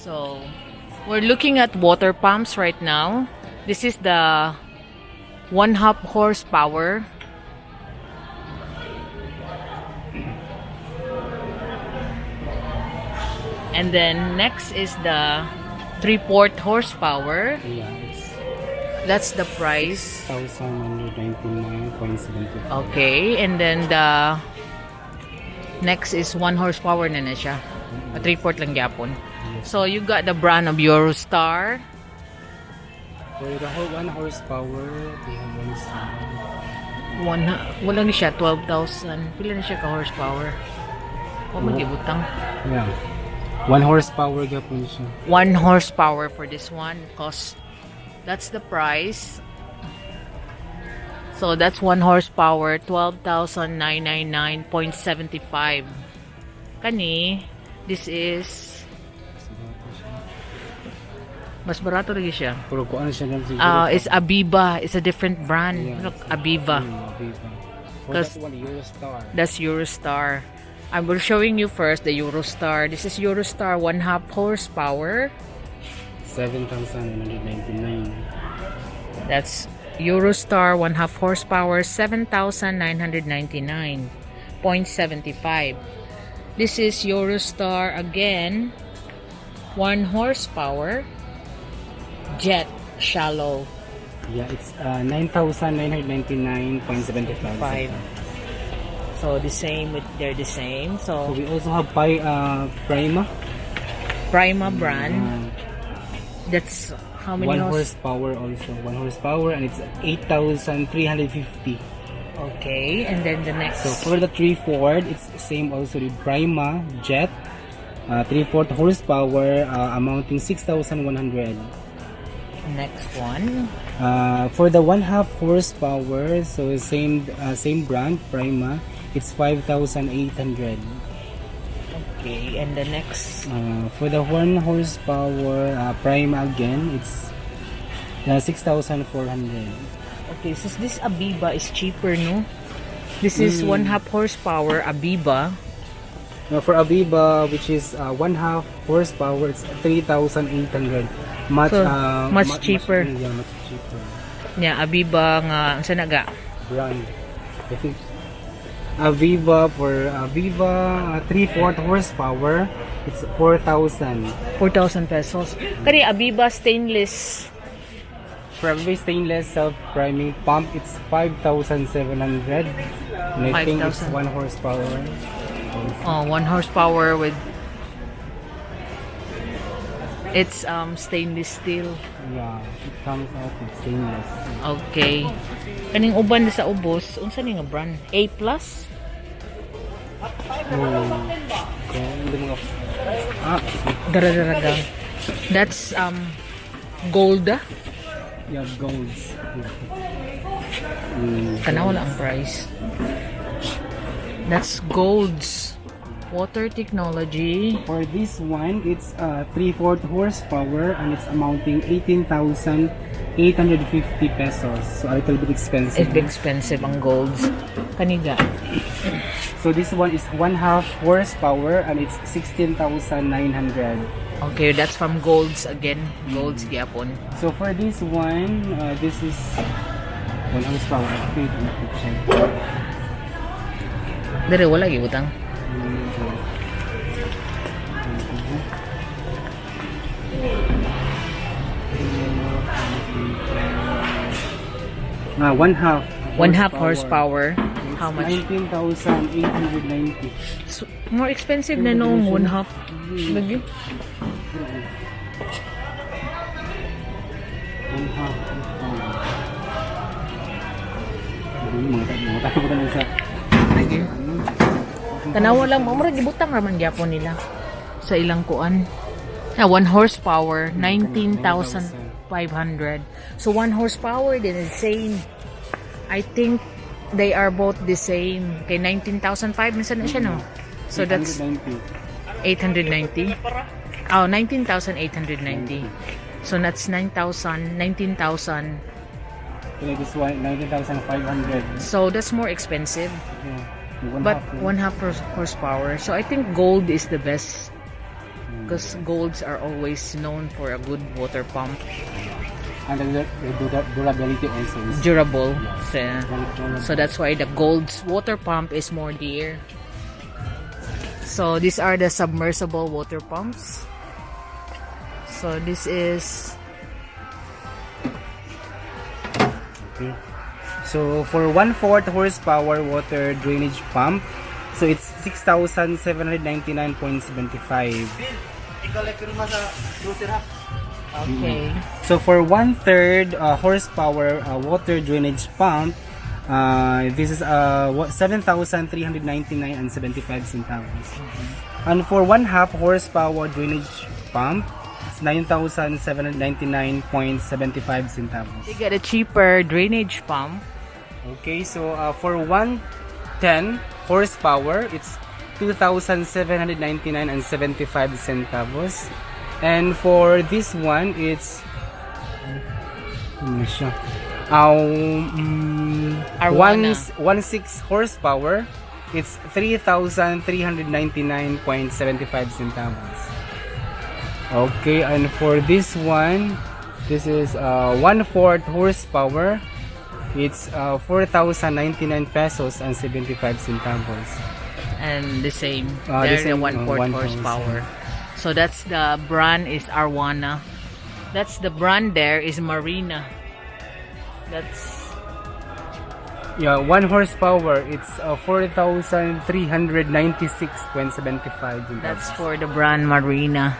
So, we're looking at water pumps right now. This is the 1/2 horsepower. And then next is the 3/4 horsepower. Yeah, That's the price. 1,199.75. Okay, and then the next is 1 horsepower na siya. 3/4 lang gyapon. So you got the brand of Eurostar. For the whole 1 horsepower, we have Wala ni siya 12,000. Pila na siya ka horsepower? O magibutang. Yeah. 1 horsepower gapon siya. 1 horsepower for this one because that's the price. So that's 1 horsepower, 12,999.75. Kani, this is mas barato lagi siya. Pero kung ano siya lang siguro. It's Aviva. It's a different brand. Yeah, Look, Aviva. Aviva. Because That's one Eurostar. that's Eurostar. I'm showing you first the Eurostar. This is Eurostar 1/2 horsepower. 7,999. That's Eurostar 1/2 horsepower, 7,999.75. This is Eurostar again, 1 horsepower, jet shallow. Yeah, it's 9,999.75. 5. So the same, they're the same. So So we also have Prima. Prima brand. That's how many 1 horsepower also. 1 horsepower and it's 8,350. Okay, and then the next. So for the 3/4, it's same also the Prima Jet. 3/4 horsepower amounting 6,100. Next one. For the 1/2 horsepower, so same brand Prima, it's 5,800. Okay, and the next. For the 1 horsepower Prima again, it's 6,400. Okay, so this Aviva is cheaper, no? This is 1/2 horsepower Aviva. Now for Aviva, which is 1/2 horsepower, it's 3,800. Much So, much cheaper. Yeah, much cheaper. Yeah, Aviva nga sa naga. Brand. I think Aviva for Aviva 3/4 horsepower, it's 4,000. 4,000 pesos. Kani Aviva stainless. For Aviva stainless self-priming pump, it's 5,700. And I think it's 5,000. 1 horsepower. 1 horsepower with it's stainless steel. Yeah, it comes out with stainless. Okay. Kaning uban sa ubos, unsa ni nga brand? A+? Okay, hindi mga Dara-dara. That's gold. yeah, golds. Kana wala ang price. That's golds. Water technology. For this one, it's 3/4 horsepower and it's amounting 18,850 pesos. So a little bit expensive. It's expensive ang golds. Kaniga. So this one is 1/2 horsepower and it's 16,900. Okay, that's from golds again. Golds gyapon. So for this one, this is 1 horsepower. I think I'm not check. Dere wala gyutang. 1/2 1/2 horsepower. How much? 19,890. So, more expensive na nung 1/2. Lagi. 1/2. Lagi. Tanawa lang mo mura gibutang raman gyapon nila sa ilang kuan. 1 horsepower, 19,500. So 1 horsepower din is same. I think they are both the same. Kay 19,500 minsan na siya, no? So that's 890. Oh, 19,890. So that's 19,000. Like this one, 19,500. So that's more expensive. Yeah. But 1/2 horsepower. So I think gold is the best. because golds are always known for a good water pump. And the durability also is Durable. very So that's why the gold's water pump is more dear. So these are the submersible water pumps. So this is okay. So for 1/4 horsepower water drainage pump, so it's 6,799.75. okay. So for 1/3 horsepower water drainage pump, this is 7,399.75 centavos. And for 1/2 horsepower drainage pump, it's 9,799.75 centavos. You get a cheaper drainage pump. Okay, so for 110 horsepower, it's 2,799.75 centavos. And for this one, it's Arwana. 16 horsepower. It's 3,399.75 centavos. Okay, and for this one, this is 1/4 horsepower. It's 4,099 pesos and 75 centavos. And the same. The They're the same, 1/4 horsepower. So that's the brand is Arwana. That's the brand there is Marina. That's 1 horsepower. It's 4,396.75. for the brand Marina.